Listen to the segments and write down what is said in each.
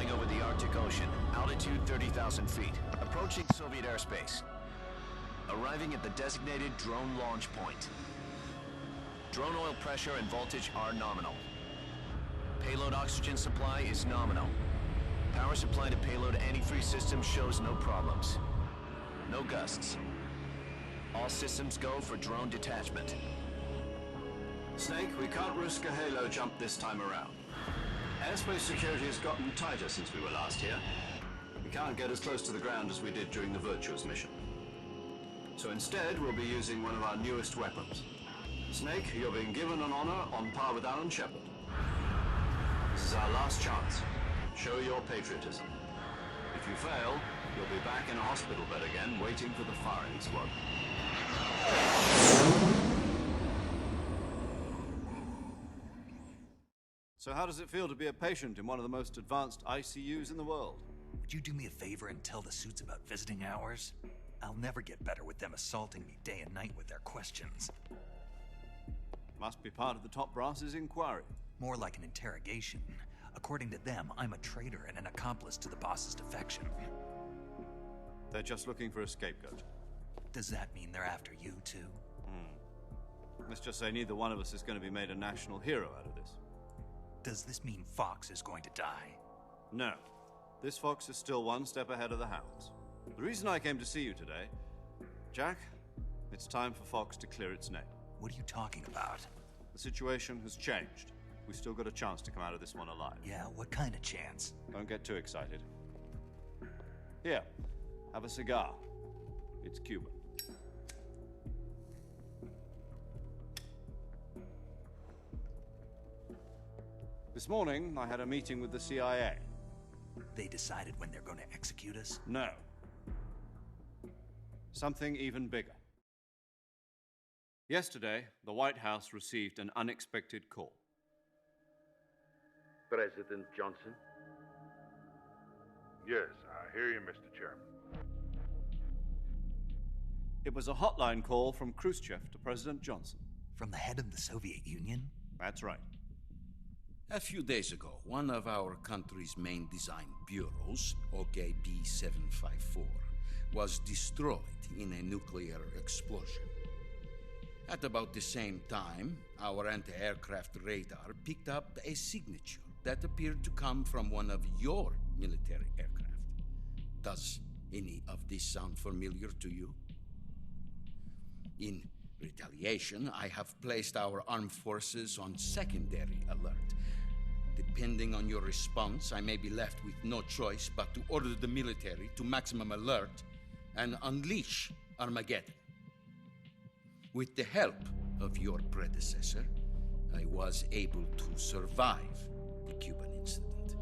flying over the Arctic Ocean, altitude 30,000 feet, approaching Soviet airspace. Arriving at the designated drone launch point. Drone oil pressure and voltage are nominal. Payload oxygen supply is nominal. Power supply to payload antifreeze system shows no problems. No gusts. All systems go for drone detachment. Snake, we can't risk a halo jump this time around. Airspace security has gotten tighter since we were last here. We can't get as close to the ground as we did during the Virtuous mission. So instead, we'll be using one of our newest weapons. Snake, you're being given an honor on par with Alan Shepard. This is our last chance. Show your patriotism. If you fail, you'll be back in a hospital bed again, waiting for the firing squad. So how does it feel to be a patient in one of the most advanced ICUs in the world? Would you do me a favor and tell the suits about visiting hours? I'll never get better with them assaulting me day and night with their questions. Must be part of the top brass's inquiry. More like an interrogation. According to them, I'm a traitor and an accomplice to the boss's defection. They're just looking for a scapegoat. Does that mean they're after you too? Let's just say neither one of us is going to be made a national hero out of this. Does this mean Fox is going to die? No. This fox is still one step ahead of the hounds. The reason I came to see you today, Jack, it's time for Fox to clear its name. What are you talking about? The situation has changed. We've still got a chance to come out of this one alive. Yeah, what kind of chance? Don't get too excited. Here, have a cigar. It's Cuban. This morning, I had a meeting with the CIA. They decided when they're going to execute us? No. Something even bigger. Yesterday, the White House received an unexpected call. President Johnson? Yes, I hear you, Mr. Chairman. It was a hotline call from Khrushchev to President Johnson. From the head of the Soviet Union? That's right. A few days ago, one of our country's main design bureaus, OKB 754, was destroyed in a nuclear explosion. At about the same time, our anti-aircraft radar picked up a signature that appeared to come from one of your military aircraft. Does any of this sound familiar to you? In retaliation, I have placed our armed forces on secondary alert. Depending on your response, I may be left with no choice but to order the military to maximum alert and unleash Armageddon. With the help of your predecessor, I was able to survive the Cuban incident.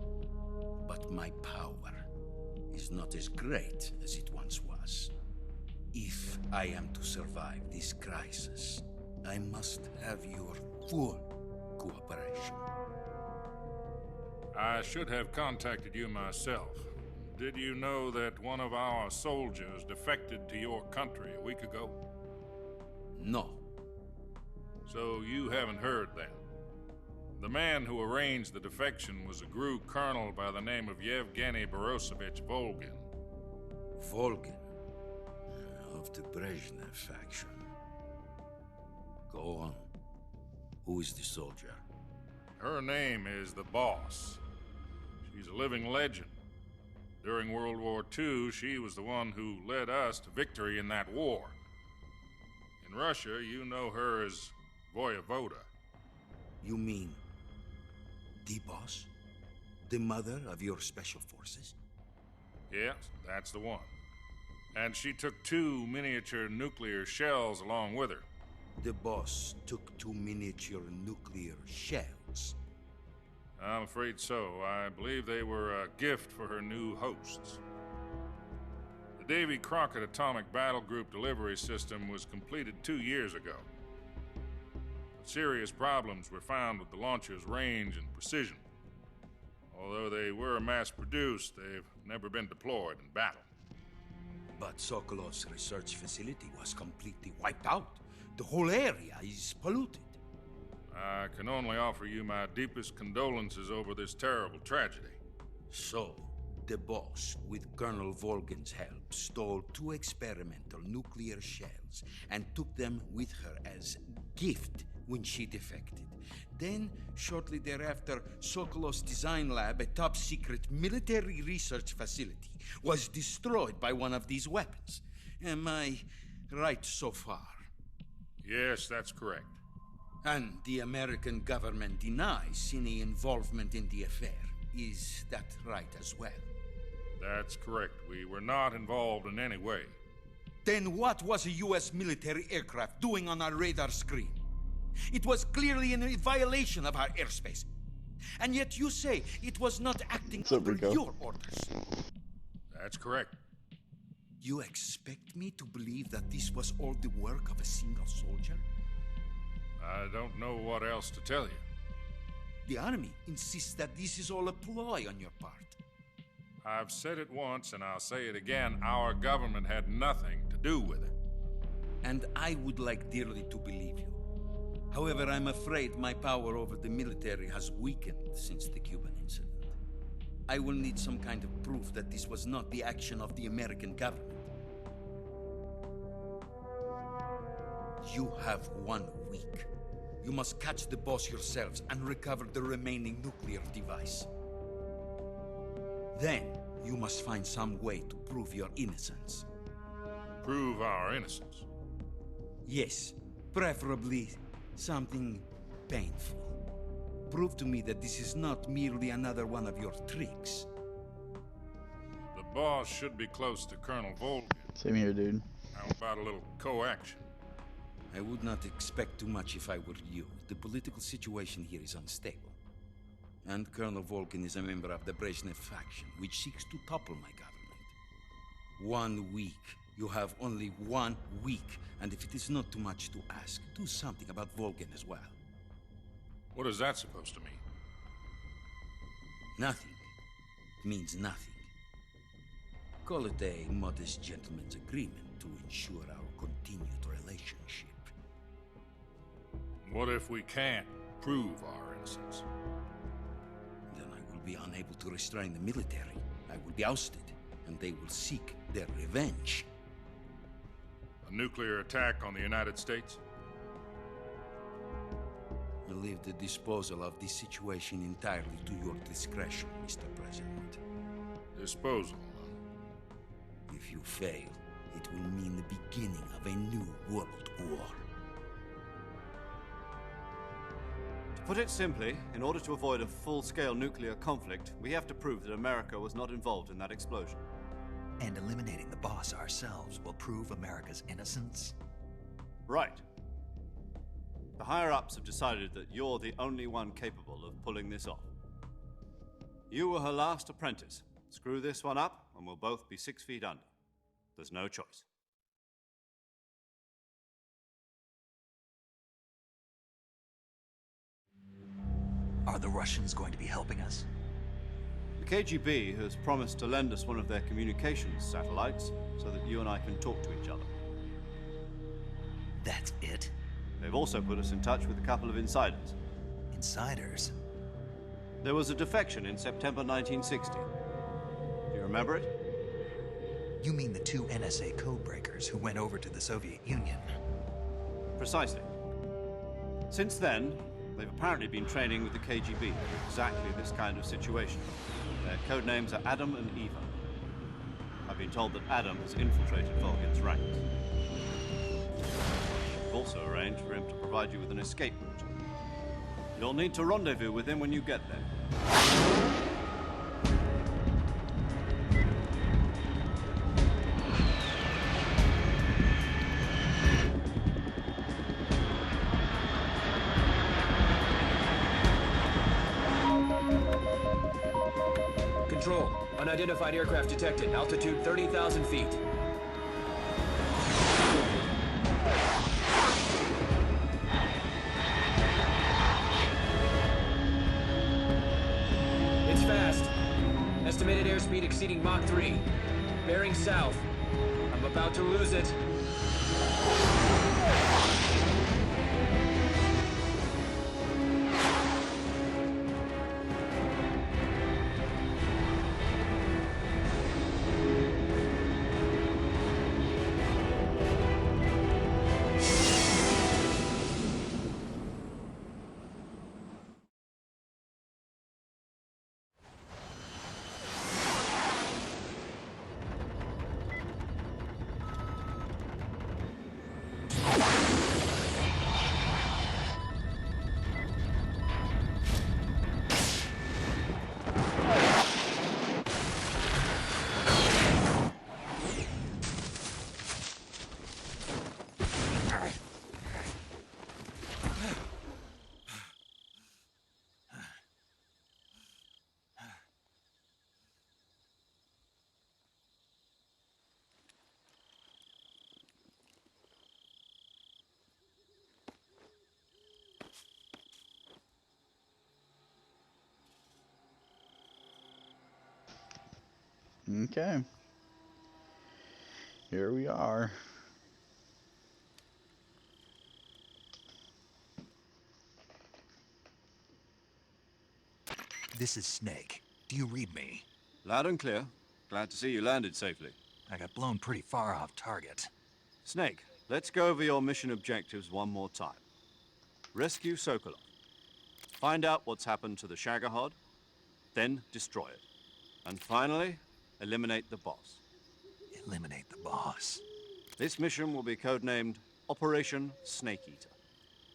But my power is not as great as it once was. If I am to survive this crisis, I must have your full cooperation. I should have contacted you myself. Did you know that one of our soldiers defected to your country a week ago? No. So you haven't heard then. The man who arranged the defection was a GRU colonel by the name of Yevgeny Borosovich Volgin. Volgin, of the Brezhnev faction. Go on. Who is the soldier? Her name is the Boss. She's a living legend. During World War II, she was the one who led us to victory in that war. In Russia, you know her as Voyevoda. You mean the boss? The mother of your special forces? Yes, that's the one. And she took 2 miniature nuclear shells along with her. The boss took 2 miniature nuclear shells. I'm afraid so. I believe they were a gift for her new hosts. The Davy Crockett Atomic Battle Group delivery system was completed 2 years ago. But serious problems were found with the launcher's range and precision. Although they were mass-produced, they've never been deployed in battle. But Sokolov's research facility was completely wiped out. The whole area is polluted. I can only offer you my deepest condolences over this terrible tragedy. So, the boss, with Colonel Volgin's help, stole 2 experimental nuclear shells and took them with her as gift when she defected. Then, shortly thereafter, Sokolov's design lab, a top-secret military research facility, was destroyed by one of these weapons. Am I right so far? Yes, that's correct. And the American government denies any involvement in the affair. Is that right as well? That's correct. We were not involved in any way. Then what was a U.S. military aircraft doing on our radar screen? It was clearly in violation of our airspace. And yet you say it was not acting under your orders. That's correct. You expect me to believe that this was all the work of a single soldier? I don't know what else to tell you. The Army insists that this is all a ploy on your part. I've said it once and I'll say it again. Our government had nothing to do with it. And I would like dearly to believe you. However, I'm afraid my power over the military has weakened since the Cuban incident. I will need some kind of proof that this was not the action of the American government. You have 1 week. You must catch the boss yourselves and recover the remaining nuclear device. Then, you must find some way to prove your innocence. Prove our innocence. Yes, preferably something painful. Prove to me that this is not merely another one of your tricks. The boss should be close to Colonel Volgin. Same here, dude. How about a little co-action? I would not expect too much if I were you. The political situation here is unstable. And Colonel Volgin is a member of the Brezhnev faction, which seeks to topple my government. 1 week. You have only 1 week. And if it is not too much to ask, do something about Volgin as well. What is that supposed to mean? Nothing. It means nothing. Call it a modest gentleman's agreement to ensure our continued relationship. What if we can't prove our innocence? Then I will be unable to restrain the military. I will be ousted, and they will seek their revenge. A nuclear attack on the United States? I leave the disposal of this situation entirely to your discretion, Mr. President. Disposal, If you fail, it will mean the beginning of a new world war. To put it simply, in order to avoid a full-scale nuclear conflict, we have to prove that America was not involved in that explosion. And eliminating the boss ourselves will prove America's innocence? Right. The higher-ups have decided that you're the only one capable of pulling this off. You were her last apprentice. Screw this one up, and we'll both be 6 feet under. There's no choice. Are the Russians going to be helping us? The KGB has promised to lend us one of their communications satellites so that you and I can talk to each other. That's it? They've also put us in touch with a couple of insiders. Insiders? There was a defection in September 1960. Do you remember it? You mean the 2 NSA codebreakers who went over to the Soviet Union? Precisely. Since then, they've apparently been training with the KGB for exactly this kind of situation. Their code names are Adam and Eva. I've been told that Adam has infiltrated Volgin's ranks. We've also arranged for him to provide you with an escape route. You'll need to rendezvous with him when you get there. Control. Unidentified aircraft detected. Altitude 30,000 feet. It's fast. Estimated airspeed exceeding Mach 3. Bearing south. I'm about to lose it. Okay. Here we are. This is Snake. Do you read me? Loud and clear. Glad to see you landed safely. I got blown pretty far off target. Snake, let's go over your mission objectives one more time. Rescue Sokolov. Find out what's happened to the Shagohod, then destroy it. And finally, eliminate the boss. Eliminate the boss. This mission will be codenamed Operation Snake Eater.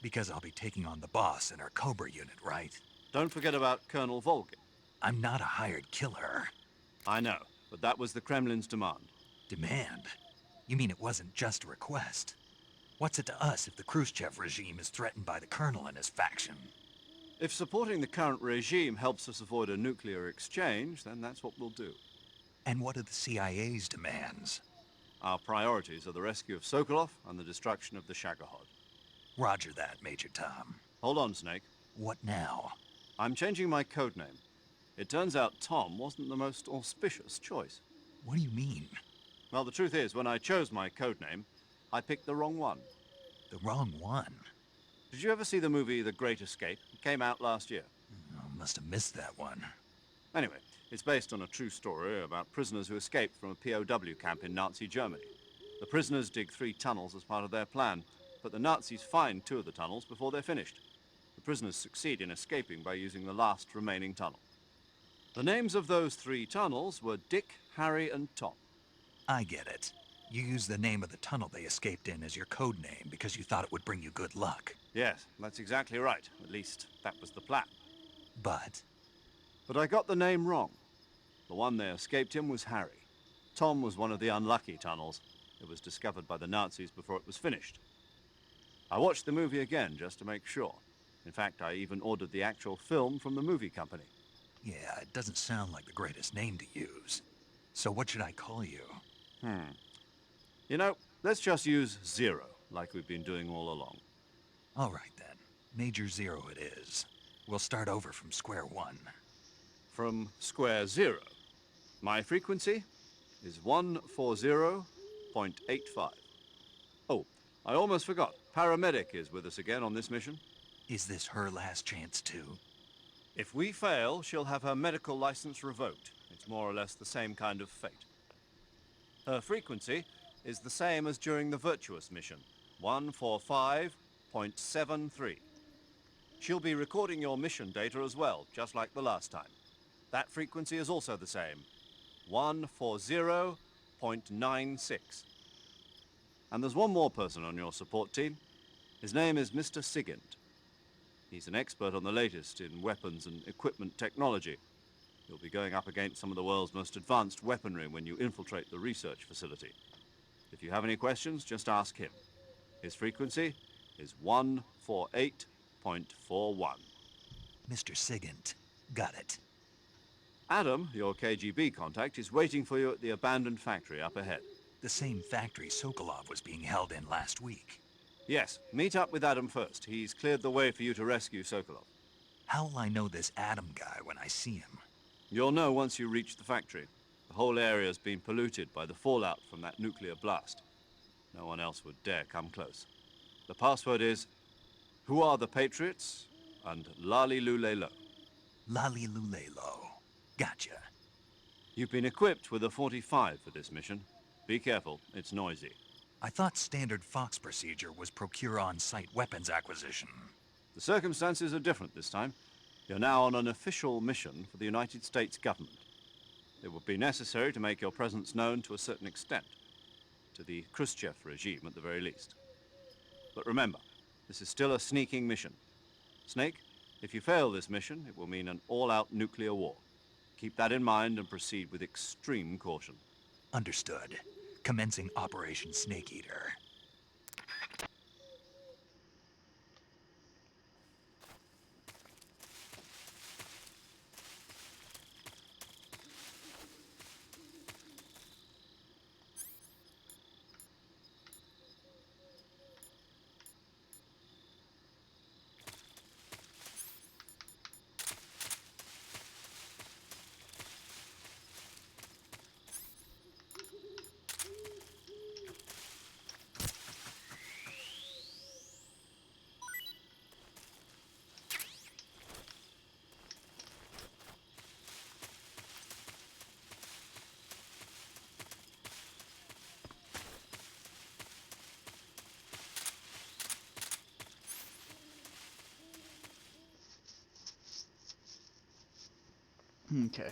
Because I'll be taking on the boss in our Cobra unit, right? Don't forget about Colonel Volgin. I'm not a hired killer. I know, but that was the Kremlin's demand. Demand? You mean it wasn't just a request? What's it to us if the Khrushchev regime is threatened by the Colonel and his faction? If supporting the current regime helps us avoid a nuclear exchange, then that's what we'll do. And what are the CIA's demands? Our priorities are the rescue of Sokolov and the destruction of the Shagohod. Roger that, Major Tom. Hold on, Snake. What now? I'm changing my codename. It turns out Tom wasn't the most auspicious choice. What do you mean? Well, the truth is, when I chose my codename, I picked the wrong one. The wrong one? Did you ever see the movie The Great Escape? It came out last year. I must have missed that one. Anyway, it's based on a true story about prisoners who escaped from a POW camp in Nazi Germany. The prisoners dig 3 tunnels as part of their plan, but the Nazis find 2 of the tunnels before they're finished. The prisoners succeed in escaping by using the last remaining tunnel. The names of those 3 tunnels were Dick, Harry, and Tom. I get it. You used the name of the tunnel they escaped in as your code name because you thought it would bring you good luck. Yes, that's exactly right. At least, that was the plan. But I got the name wrong. The one they escaped in was Harry. Tom was one of the unlucky tunnels. It was discovered by the Nazis before it was finished. I watched the movie again just to make sure. In fact, I even ordered the actual film from the movie company. yeah, it doesn't sound like the greatest name to use. So what should I call you? You know, let's just use Zero, like we've been doing all along. All right then. Major Zero it is. We'll start over from square one. From square 0. My frequency is 140.85. Oh, I almost forgot. Paramedic is with us again on this mission. Is this her last chance too? If we fail, she'll have her medical license revoked. It's more or less the same kind of fate. Her frequency is the same as during the Virtuous mission, 145.73. She'll be recording your mission data as well, just like the last time. That frequency is also the same, 140.96. And there's one more person on your support team. His name is Mr. Sigint. He's an expert on the latest in weapons and equipment technology. You'll be going up against some of the world's most advanced weaponry when you infiltrate the research facility. If you have any questions, just ask him. His frequency is 148.41. Mr. Sigint. Got it. Adam, your KGB contact, is waiting for you at the abandoned factory up ahead. The same factory Sokolov was being held in last week. Yes, meet up with Adam first. He's cleared the way for you to rescue Sokolov. How will I know this Adam guy when I see him? You'll know once you reach the factory. The whole area's been polluted by the fallout from that nuclear blast. No one else would dare come close. The password is, "Who are the Patriots?" and Lali Lule Lo. Lali Lulelo. Gotcha. You've been equipped with a 45 for this mission. Be careful, it's noisy. I thought standard Fox procedure was procure on-site weapons acquisition. The circumstances are different this time. You're now on an official mission for the United States government. It would be necessary to make your presence known to a certain extent. To the Khrushchev regime, at the very least. But remember, this is still a sneaking mission. Snake, if you fail this mission, it will mean an all-out nuclear war. Keep that in mind and proceed with extreme caution. Understood. Commencing Operation Snake Eater. Okay.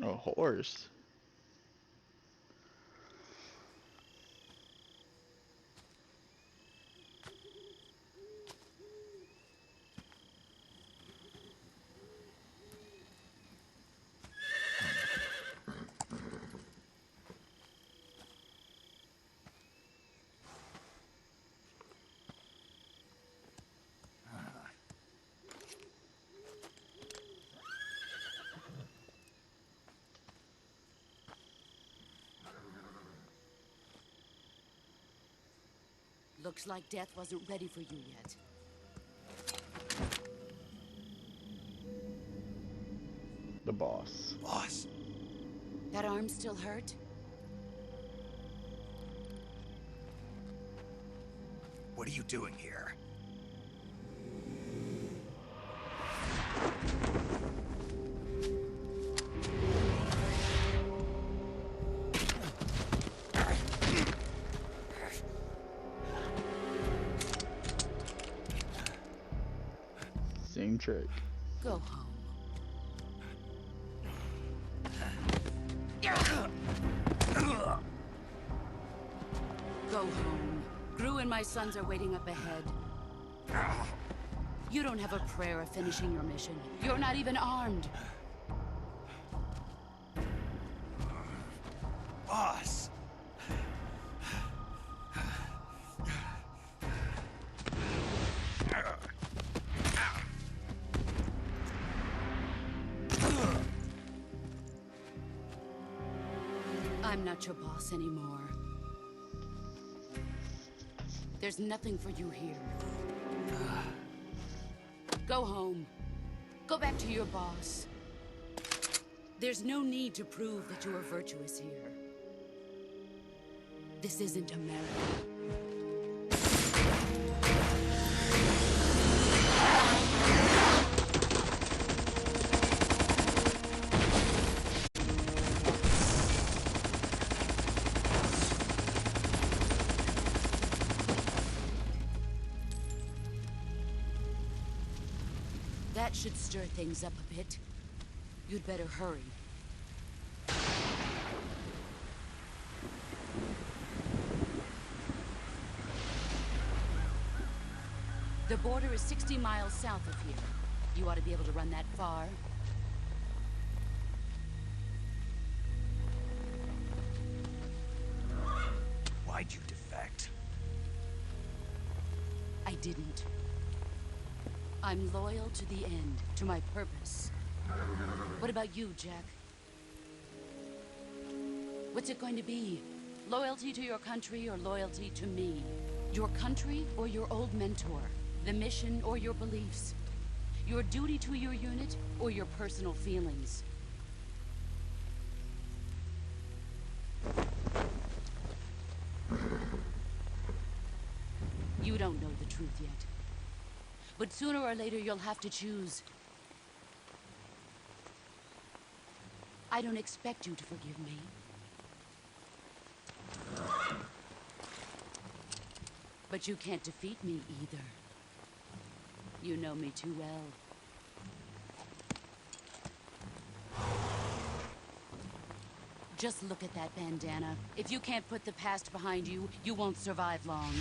A horse. Looks like death wasn't ready for you yet. The boss. Boss, That arm still hurt? what are you doing here? Same trick. Go home. Go home. Gru and my sons are waiting up ahead. You don't have a prayer of finishing your mission. You're not even armed. Boss! I'm not your boss anymore. There's nothing for you here. Go home. Go back to your boss. There's no need to prove that you are virtuous here. This isn't America. That should stir things up a bit. You'd better hurry. The border is 60 miles south of here. You ought to be able to run that far. Why'd you defect? I didn't. I'm loyal to the end, to my purpose. What about you, Jack? What's it going to be? Loyalty to your country or loyalty to me? Your country or your old mentor? The mission or your beliefs? Your duty to your unit or your personal feelings? You don't know the truth yet. But sooner or later, you'll have to choose. I don't expect you to forgive me. But you can't defeat me either. You know me too well. Just look at that bandana. If you can't put the past behind you, you won't survive long.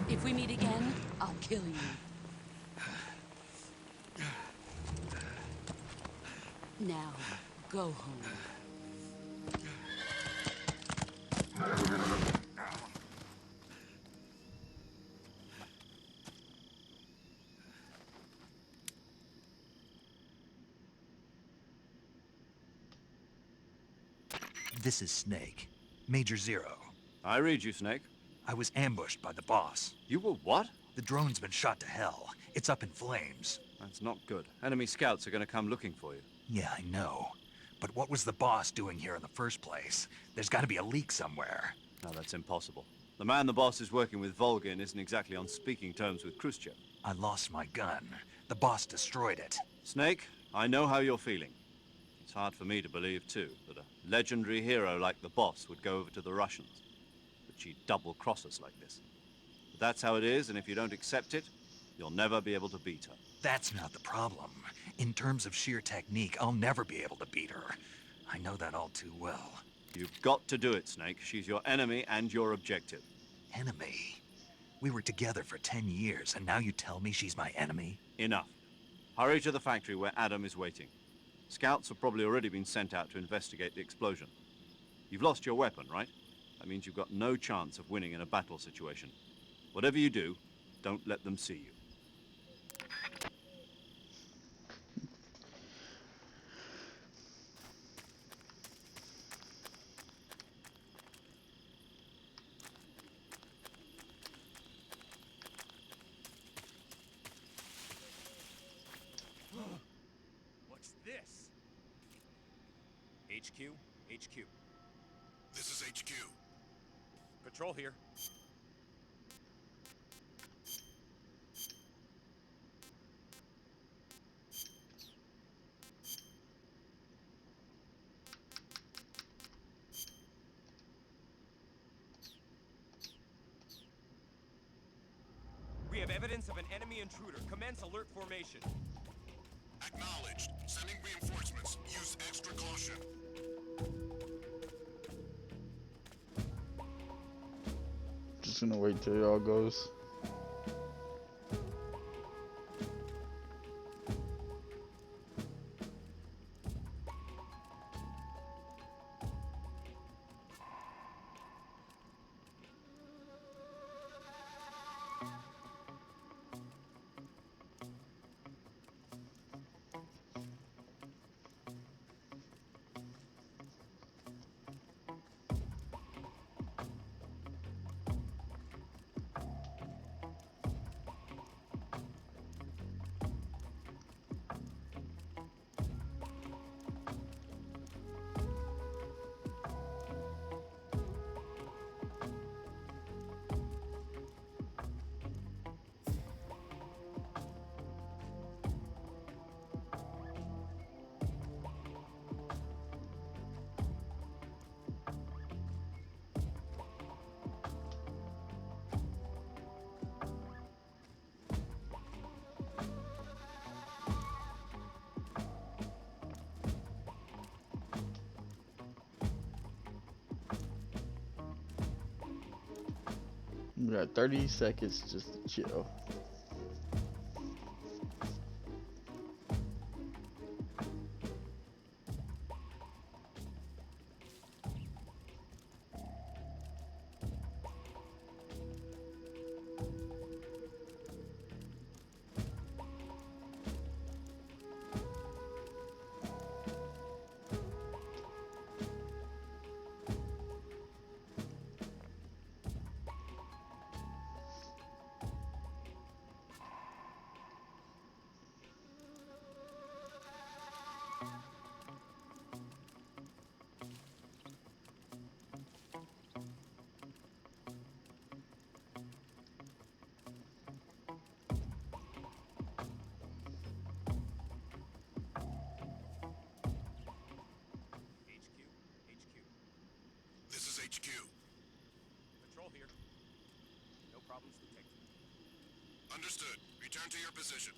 If we meet again, I'll kill you. Now, go home. This is Snake. Major Zero. I read you, Snake. I was ambushed by the boss. You were what? The drone's been shot to hell. It's up in flames. That's not good. Enemy scouts are going to come looking for you. Yeah, I know. But what was the boss doing here in the first place? There's got to be a leak somewhere. No, that's impossible. The man the boss is working with, Volgin, isn't exactly on speaking terms with Khrushchev. I lost my gun. The boss destroyed it. Snake, I know how you're feeling. It's hard for me to believe, too, that a legendary hero like the boss would go over to the Russians. That she'd double-cross us like this. But that's how it is, and if you don't accept it, you'll never be able to beat her. That's not the problem. In terms of sheer technique, I'll never be able to beat her. I know that all too well. You've got to do it, Snake. She's your enemy and your objective. Enemy? We were together for 10 years, and now you tell me she's my enemy? Enough. Hurry to the factory where Adam is waiting. Scouts have probably already been sent out to investigate the explosion. You've lost your weapon, right? That means you've got no chance of winning in a battle situation. Whatever you do, don't let them see you. What's this? HQ? HQ. This is HQ. Patrol here. We have evidence of an enemy intruder. Commence alert formation. Acknowledged. Sending reinforcements. Use extra caution. Just gonna wait till it all goes. We got 30 seconds just to chill. This is HQ. Patrol here. No problems detected. Understood. Return to your position.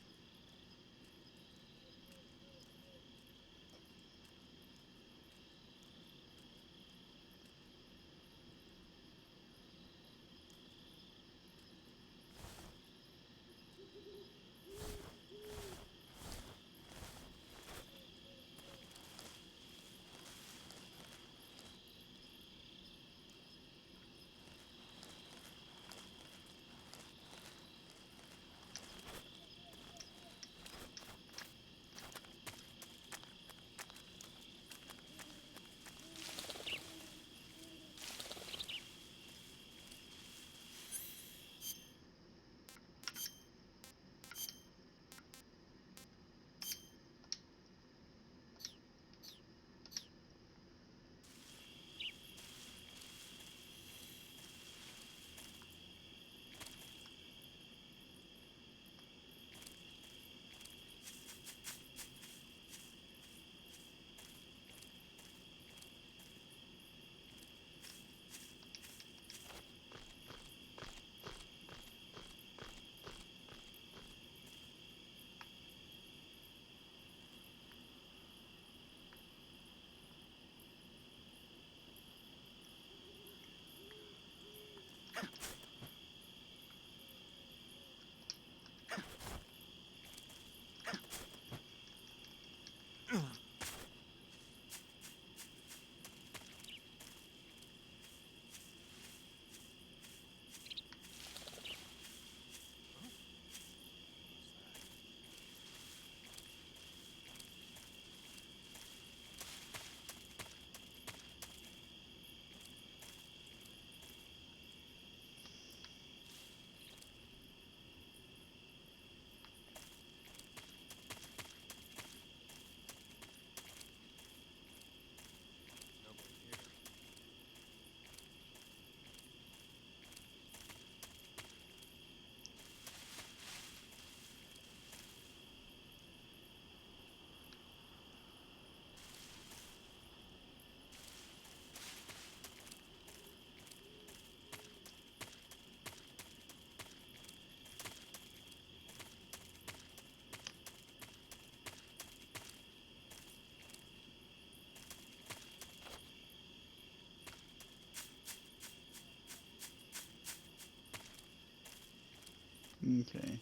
Okay.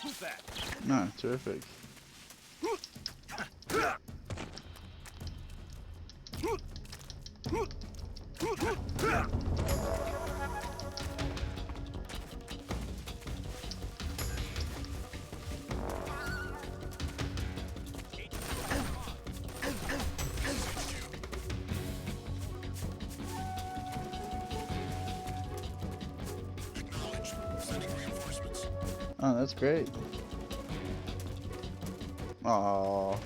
Who's that? No, terrific. Oh, that's great. Oh.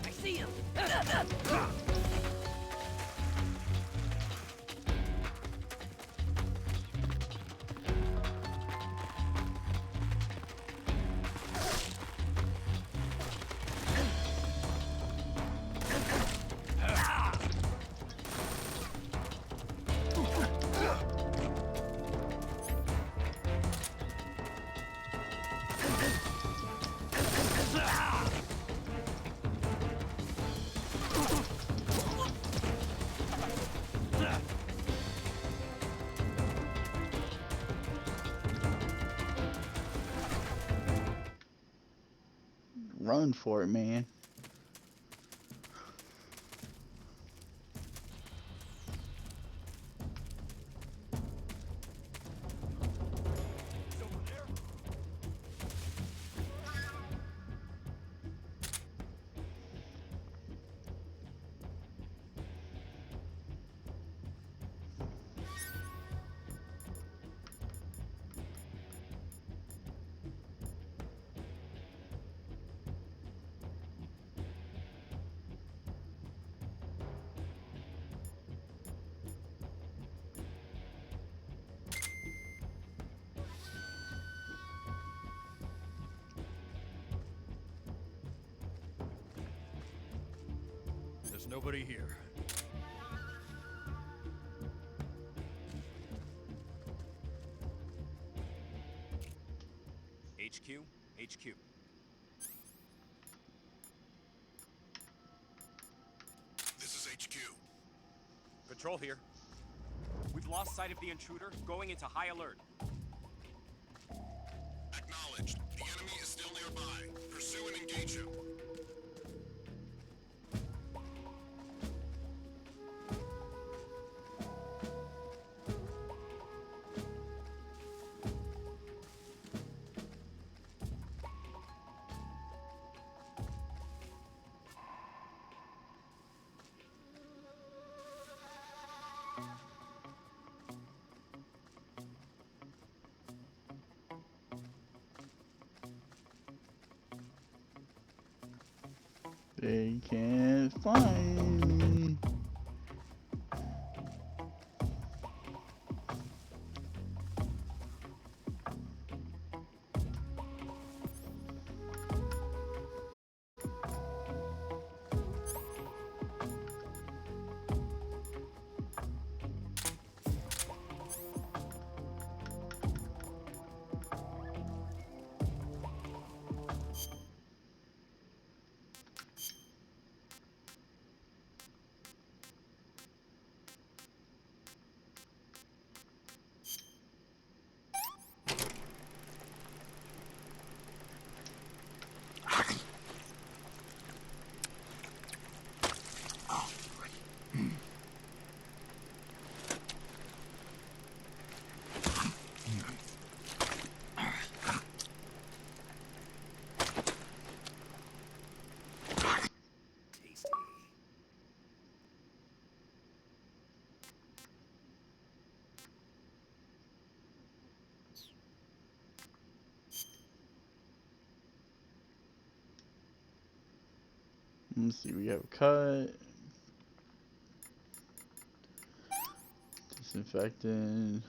I see him. Run for it, man. There's nobody here. HQ? HQ. This is HQ. Patrol here. We've lost sight of the intruder, going into high alert. Acknowledged. The enemy is still nearby. Pursue and engage him. They can't find me. Let's see, we have cut. Disinfectant.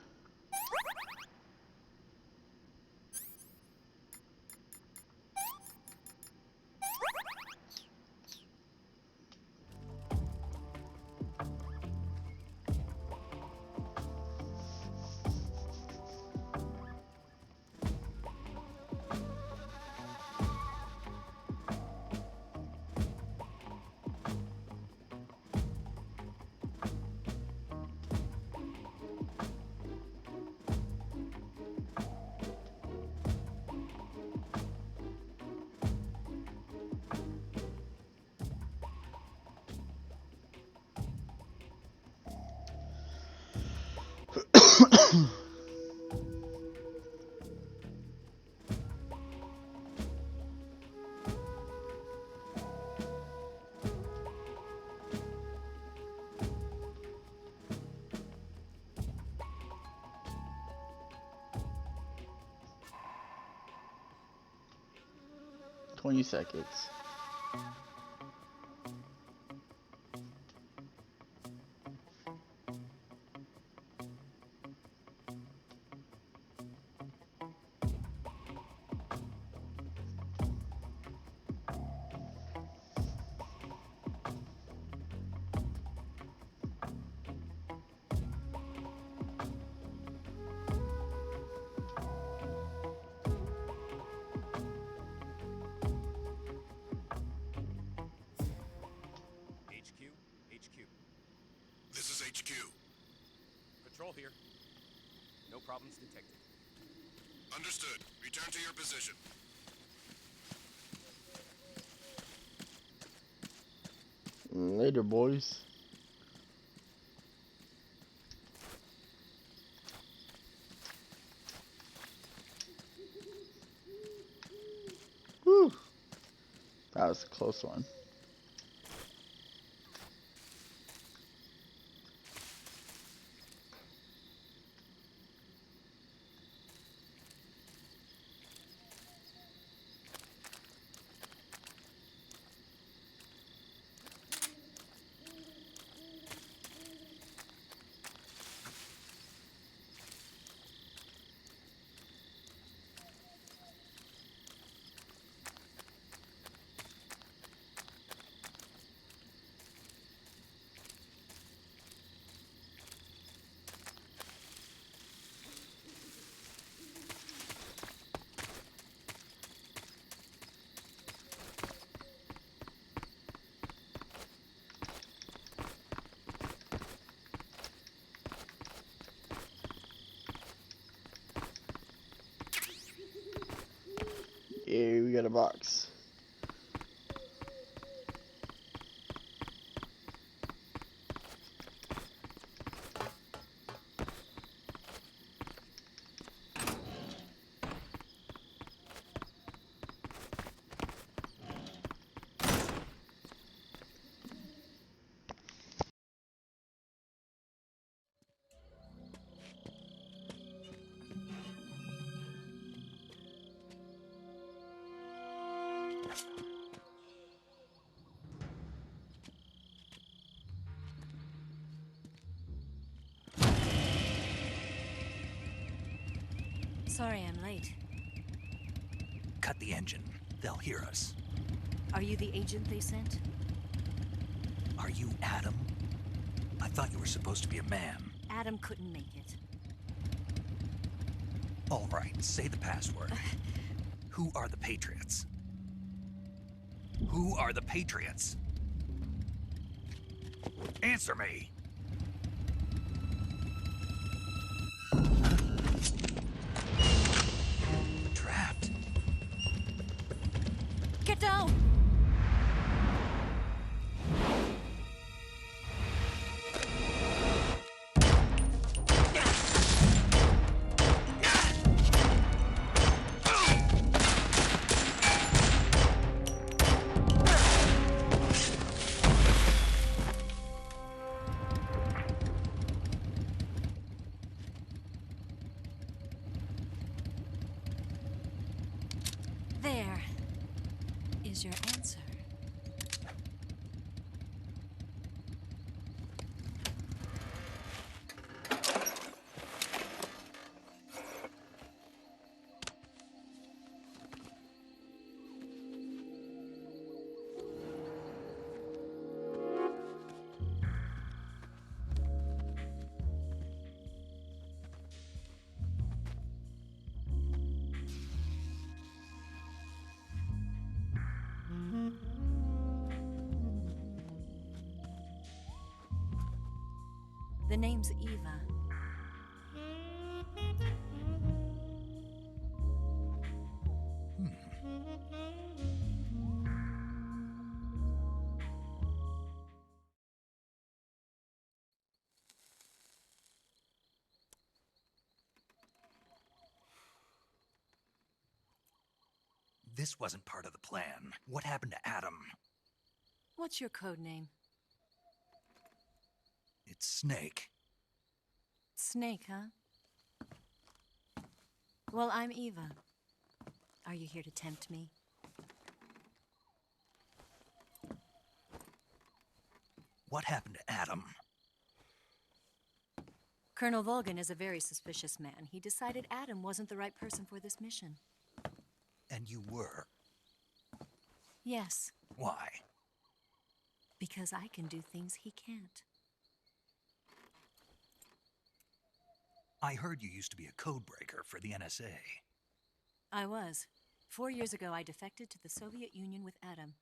$20. HQ. This is HQ. Patrol here. No problems detected. Understood. Return to your position. Later, boys. Whew. That was a close one. Yeah, we got a box. Sorry I'm late. Cut the engine. They'll hear us. Are you the agent they sent? Are you Adam? I thought you were supposed to be a man. Adam couldn't make it. All right, say the password. Who are the Patriots? Who are the Patriots? Answer me! Trapped. Get down! There is your The name's Eva. This wasn't part of the plan. What happened to Adam? What's your code name? It's Snake. Snake, huh? Well, I'm Eva. Are you here to tempt me? What happened to Adam? Colonel Volgan is a very suspicious man. He decided Adam wasn't the right person for this mission. And you were? Yes, Why? because I can do things he can't. I heard you used to be a codebreaker for the NSA. I was. 4 years ago, I defected to the Soviet Union with Adam.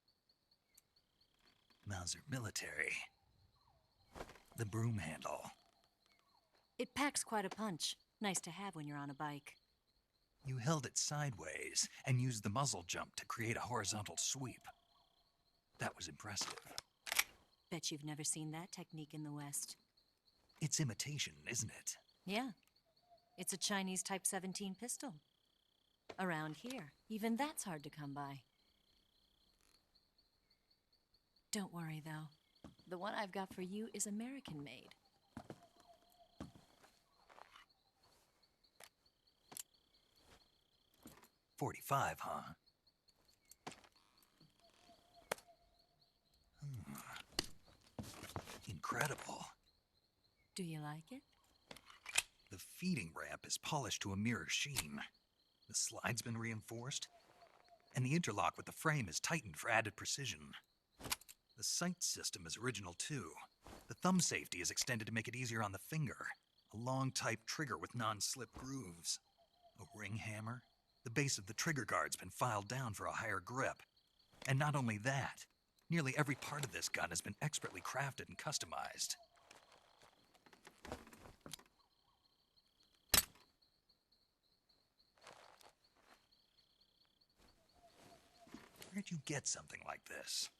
Mauser military. The broom handle. It packs quite a punch. Nice to have when you're on a bike. You held it sideways and used the muzzle jump to create a horizontal sweep. That was impressive. Bet you've never seen that technique in the West. It's imitation, isn't it? Yeah. It's a Chinese Type 17 pistol. Around here, even that's hard to come by. Don't worry, though. The one I've got for you is American-made. .45, huh? Incredible. Do you like it? The feeding ramp is polished to a mirror sheen. The slide's been reinforced, and the interlock with the frame is tightened for added precision. The sight system is original too. The thumb safety is extended to make it easier on the finger. A long type trigger with non-slip grooves. A ring hammer. The base of the trigger guard's been filed down for a higher grip. And not only that, nearly every part of this gun has been expertly crafted and customized. Where'd you get something like this?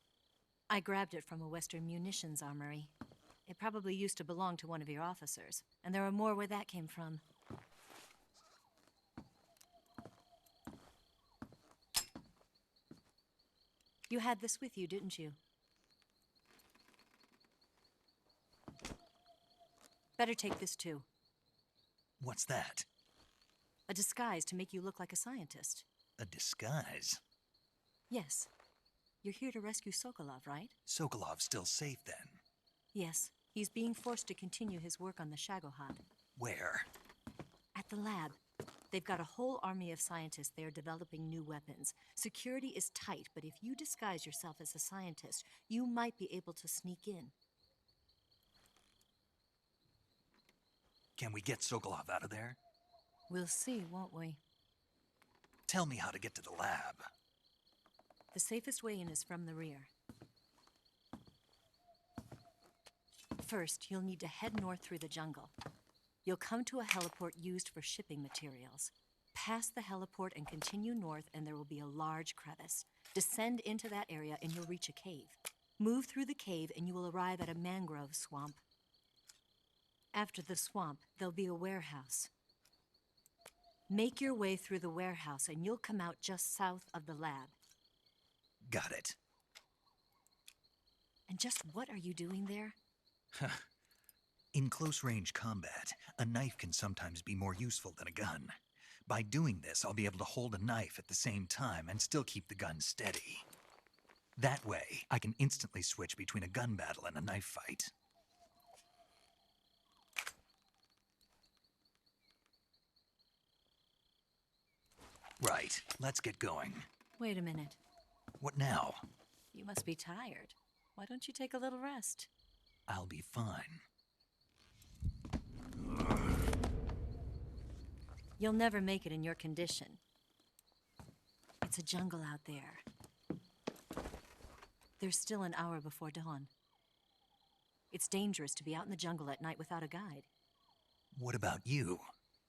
I grabbed it from a Western munitions armory. It probably used to belong to one of your officers, and there are more where that came from. You had this with you, didn't you? Better take this too. What's that? A disguise to make you look like a scientist. A disguise? Yes. You're here to rescue Sokolov, right? Sokolov's still safe then? Yes. He's being forced to continue his work on the Shagohod. Where? At the lab. They've got a whole army of scientists there developing new weapons. Security is tight, but if you disguise yourself as a scientist, you might be able to sneak in. Can we get Sokolov out of there? We'll see, won't we? Tell me how to get to the lab. The safest way in is from the rear. First, you'll need to head north through the jungle. You'll come to a heliport used for shipping materials. Pass the heliport and continue north, and there will be a large crevice. Descend into that area, and you'll reach a cave. Move through the cave, and you will arrive at a mangrove swamp. After the swamp, there'll be a warehouse. Make your way through the warehouse, and you'll come out just south of the lab. Got it. And just what are you doing there? In close-range combat, a knife can sometimes be more useful than a gun. By doing this, I'll be able to hold a knife at the same time and still keep the gun steady. That way, I can instantly switch between a gun battle and a knife fight. Right, let's get going. Wait a minute. What now? You must be tired. Why don't you take a little rest? I'll be fine. You'll never make it in your condition. It's a jungle out there. There's still an hour before dawn. It's dangerous to be out in the jungle at night without a guide. What about you?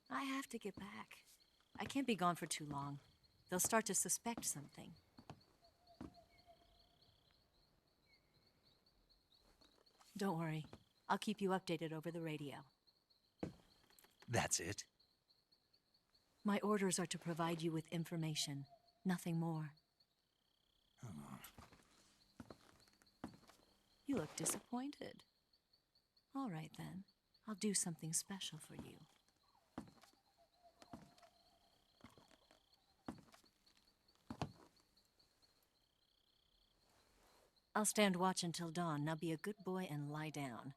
I have to get back. I can't be gone for too long. They'll start to suspect something. Don't worry. I'll keep you updated over the radio. That's it? My orders are to provide you with information, nothing more. You look disappointed. All right, then. I'll do something special for you. I'll stand watch until dawn. Now be a good boy and lie down.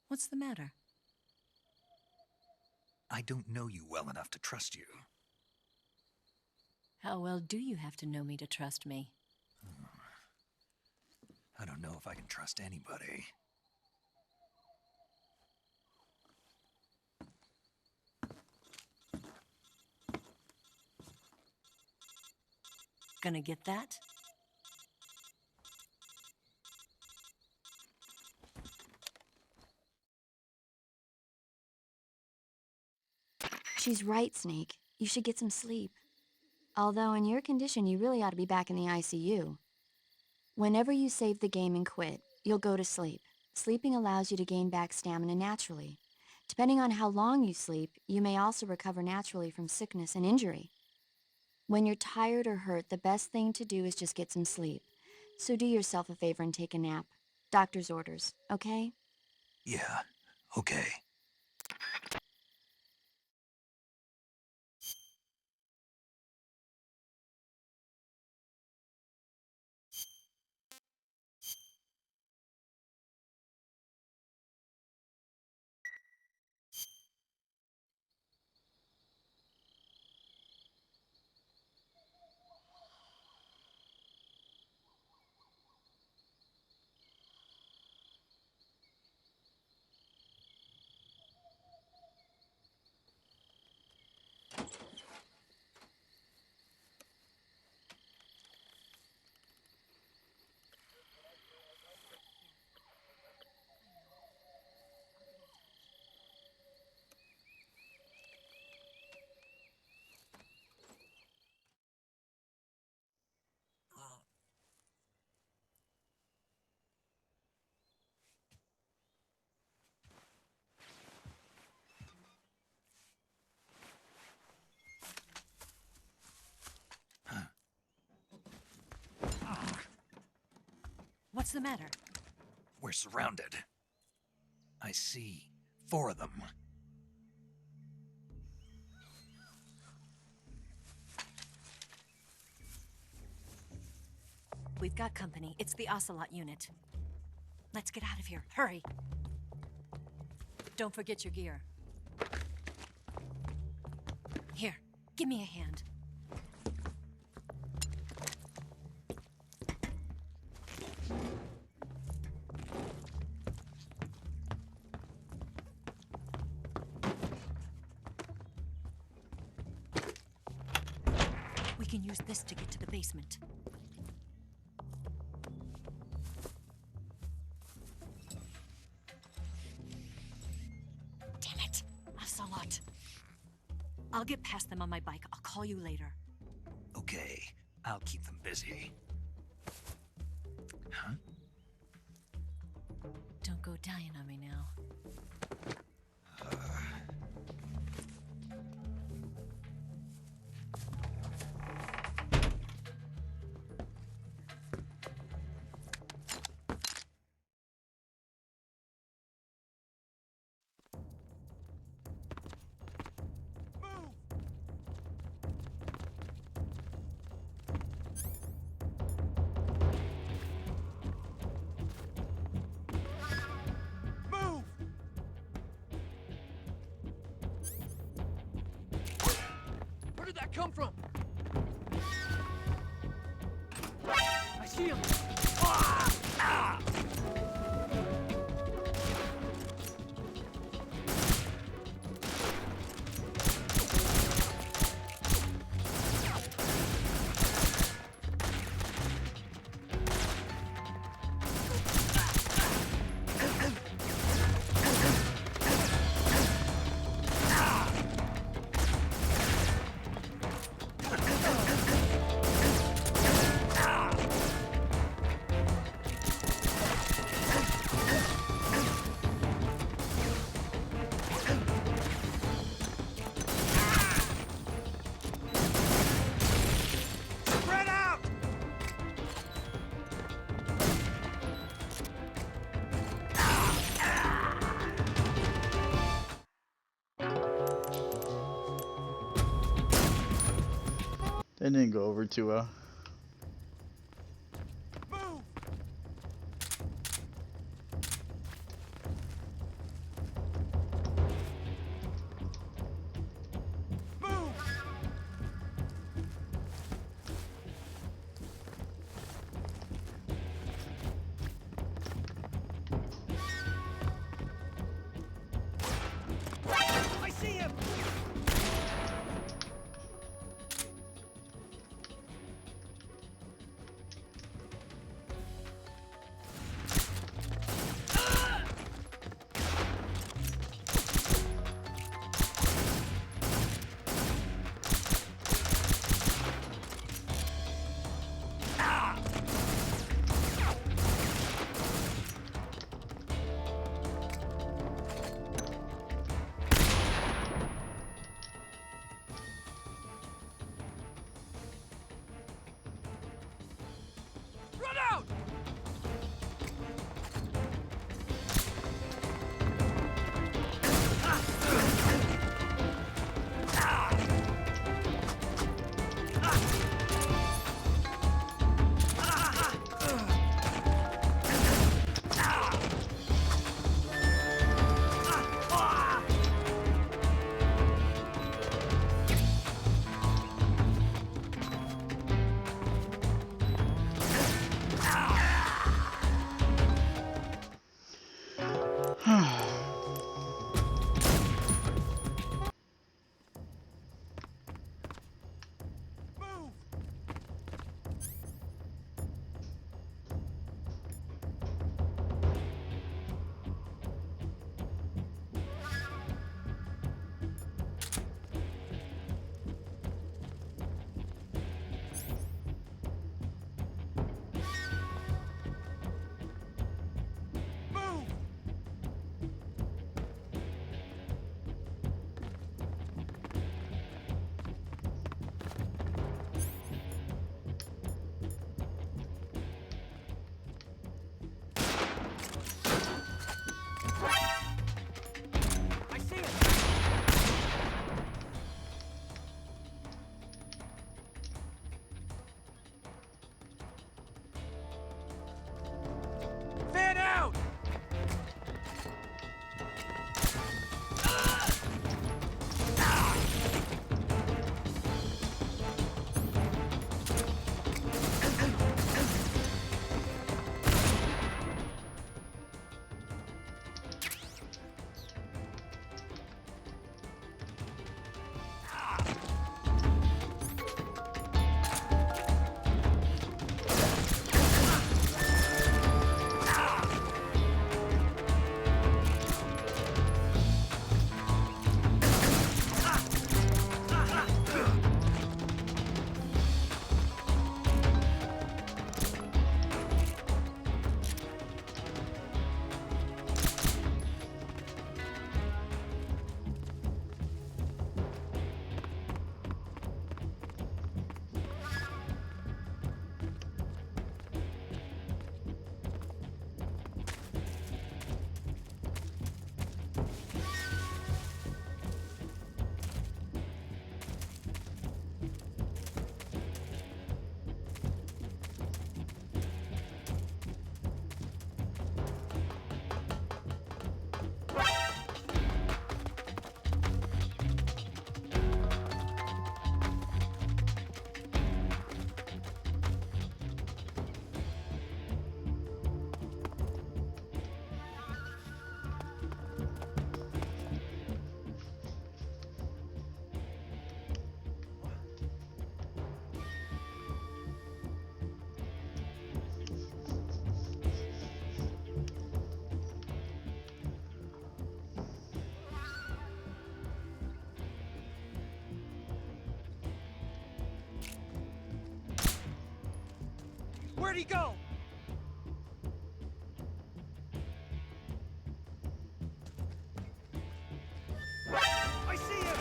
What's the matter? I don't know you well enough to trust you. How well do you have to know me to trust me? I don't know if I can trust anybody. Gonna get that? She's right, Snake. You should get some sleep. Although in your condition, you really ought to be back in the ICU. Whenever you save the game and quit, you'll go to sleep. Sleeping allows you to gain back stamina naturally. Depending on how long you sleep, you may also recover naturally from sickness and injury. When you're tired or hurt, the best thing to do is just get some sleep. So do yourself a favor and take a nap. Doctor's orders, okay? Yeah, okay. What's the matter? We're surrounded. I see 4 of them. We've got company. It's the Ocelot unit. Let's get out of here. Hurry! Don't forget your gear. Here, give me a hand. We can use this to get to the basement. Damn it! Ocelot. I'll get past them on my bike. I'll call you later. Okay, I'll keep them busy. Huh? Don't go dying on me now. Where did that come from? I see him! Ah! Ah! That didn't go over too well. I see him! Run out! I see him! Fan out! Where'd he go? I see him!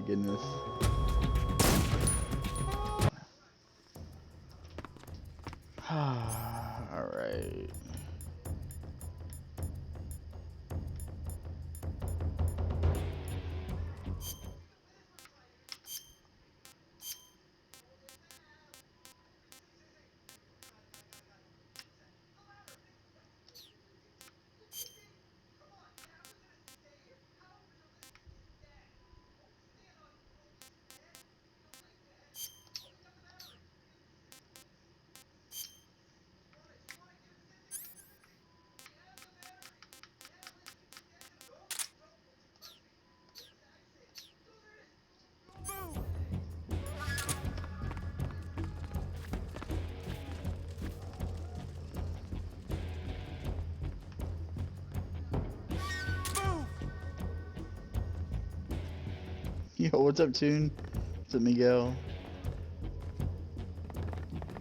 goodness. Alright. Yo, what's up, Tune? What's up, Miguel?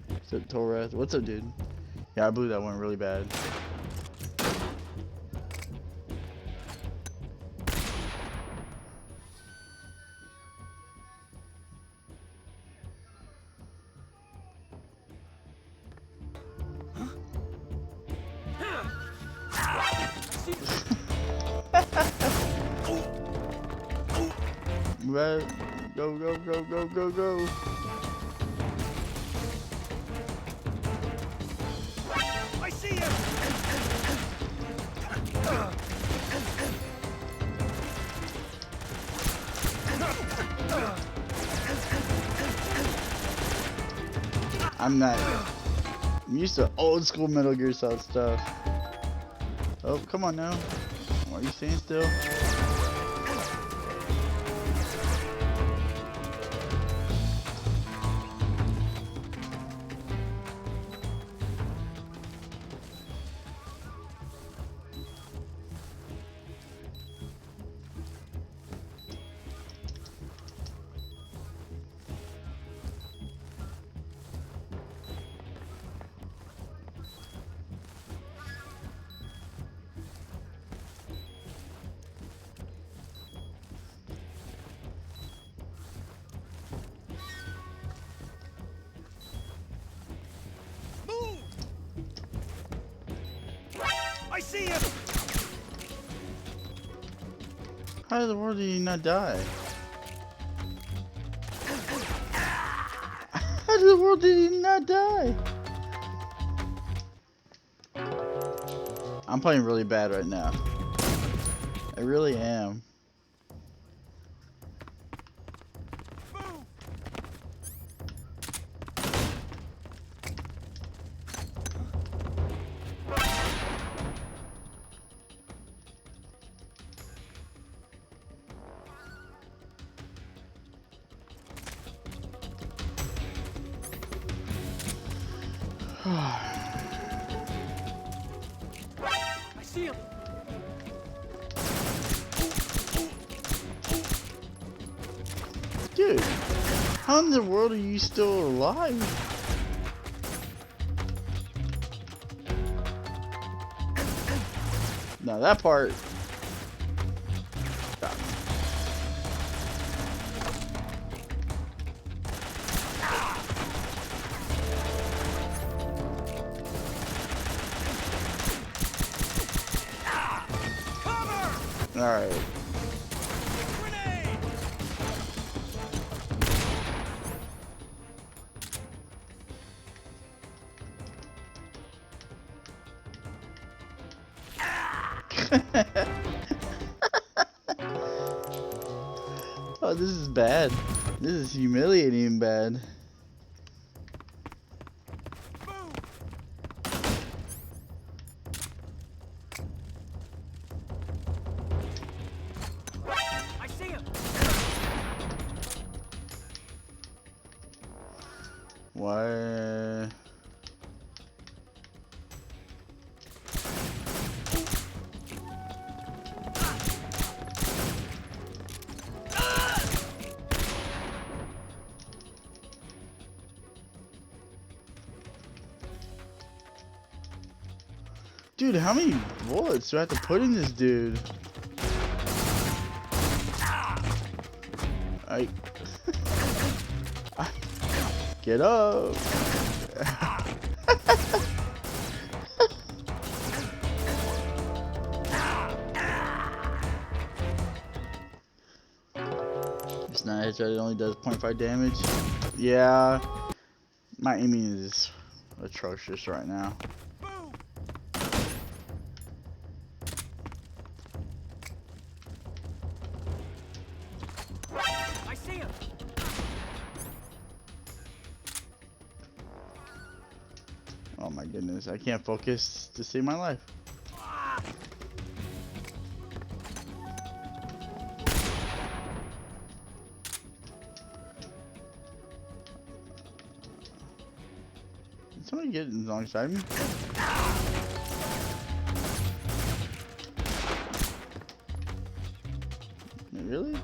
What's up, Torres? What's up, dude? Yeah, I blew that one really bad. Red, go, go, go, go, go, go. I see you! I'm not. I'm used to old school Metal Gear Solid stuff. Oh, come on now. Why are you staying still? I see you! How in the world did he not die? How in the world did he not die? I'm playing really bad right now. I really am. I see him! Dude, how in the world are you still alive? Now that part. All right. Oh, this is bad. This is humiliating bad. I see him! Why? Dude, how many bullets do I have to put in this dude? I get up. It's not a headshot, it only does 0.5 damage. Yeah, my aiming is atrocious right now. I see him. Oh my goodness, I can't focus to save my life. Did somebody get alongside me? Really?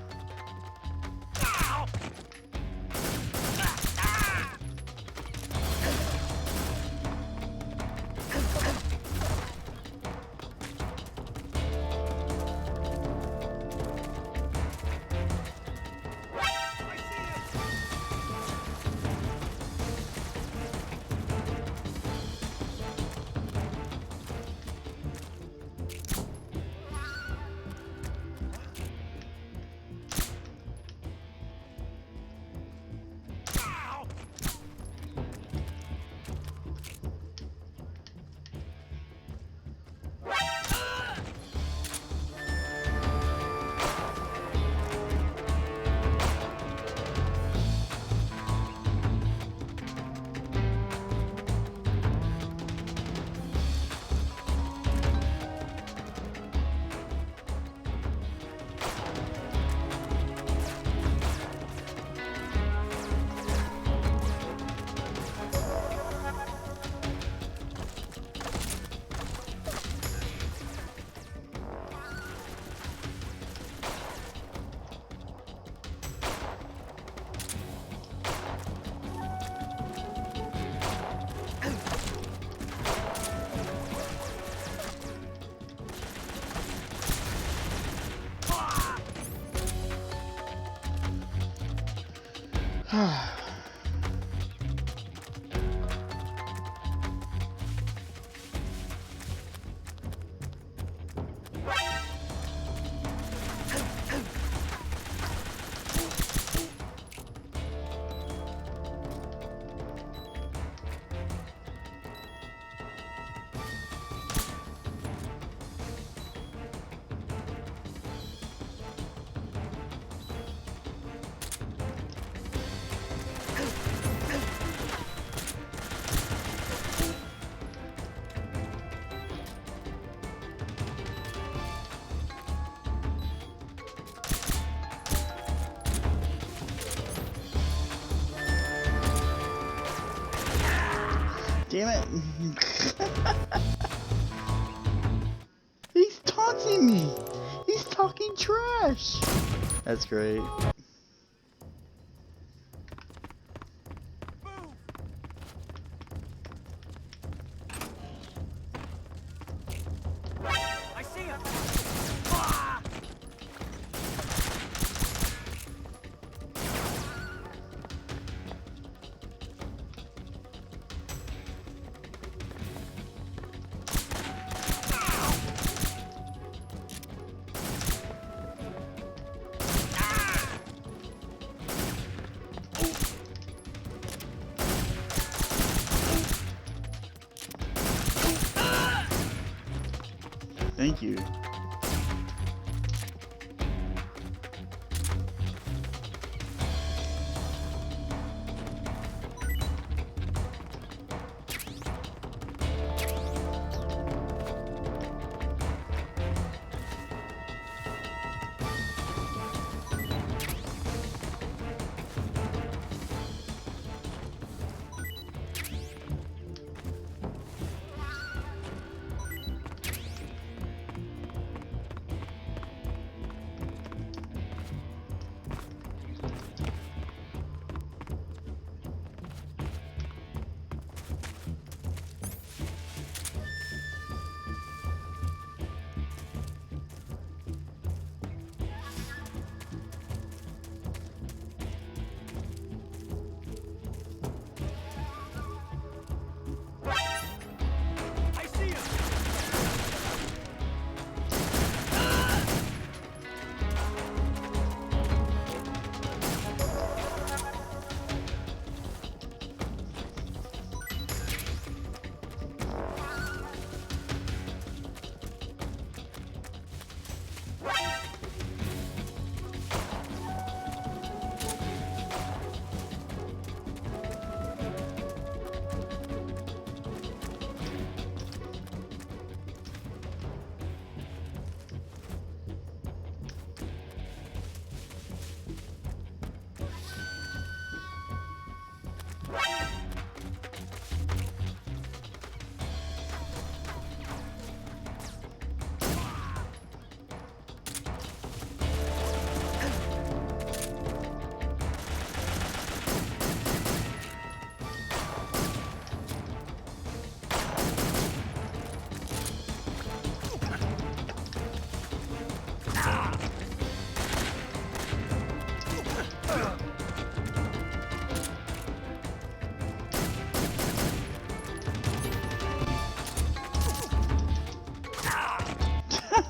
Damn it. He's taunting me. He's talking trash. That's great. I see him. Thank you.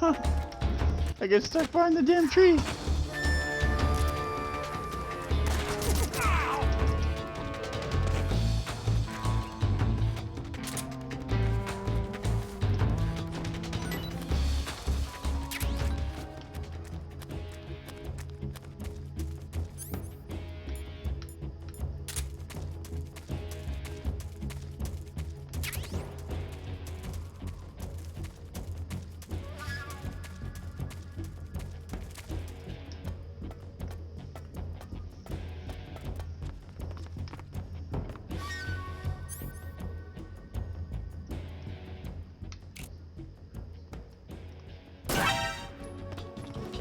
I get stuck behind the damn tree.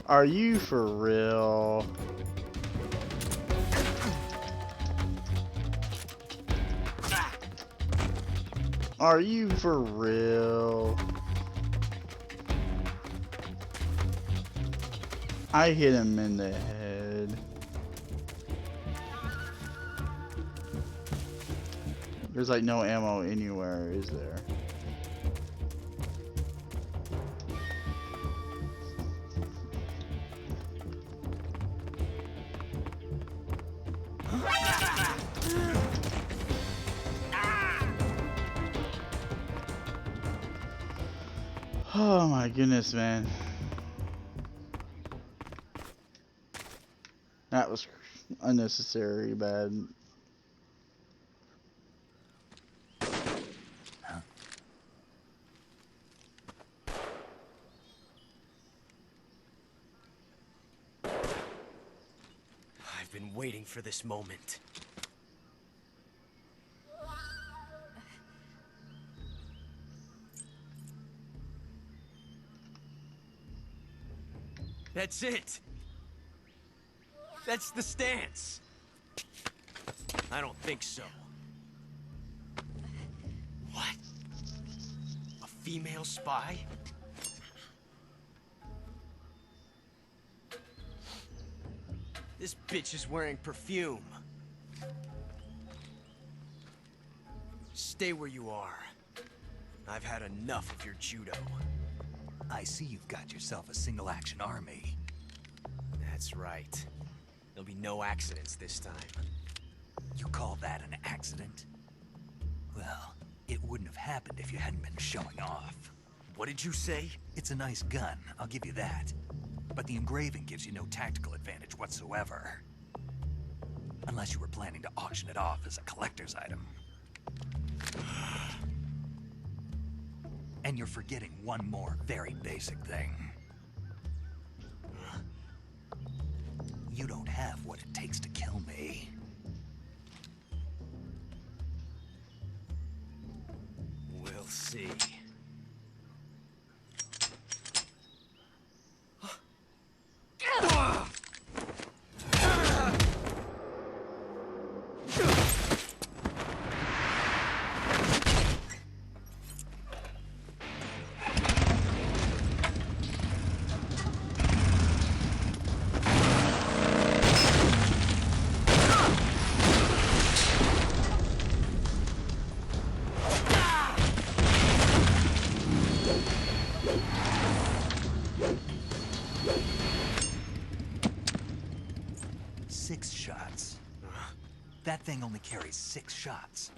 Are you for real? Are you for real? I hit him in the head. There's like no ammo anywhere, is there? Oh my goodness, man. That was unnecessary bad. I've been waiting for this moment. That's it. That's the stance. I don't think so. What? A female spy? This bitch is wearing perfume. Stay where you are. I've had enough of your judo. I see you've got yourself a single-action army. That's right. There'll be no accidents this time. You call that an accident? Well, it wouldn't have happened if you hadn't been showing off. What did you say? It's a nice gun, I'll give you that. But the engraving gives you no tactical advantage whatsoever. Unless you were planning to auction it off as a collector's item. And you're forgetting one more very basic thing. You don't have what it takes to kill me. We'll see. That thing only carries 6 shots.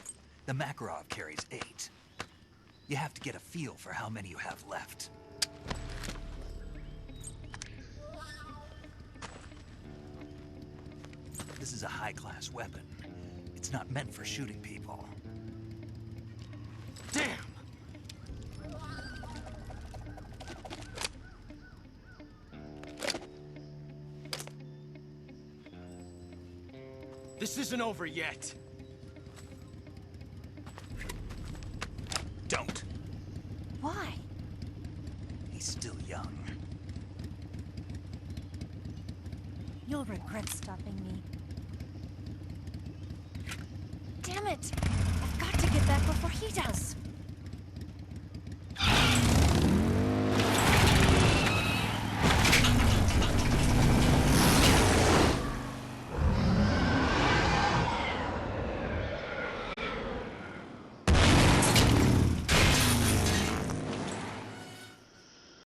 The Makarov carries 8. You have to get a feel for how many you have left. This is a high-class weapon. It's not meant for shooting people. Damn! This isn't over yet. Don't. Why? He's still young. You'll regret stopping me. Damn it! I've got to get back before he does.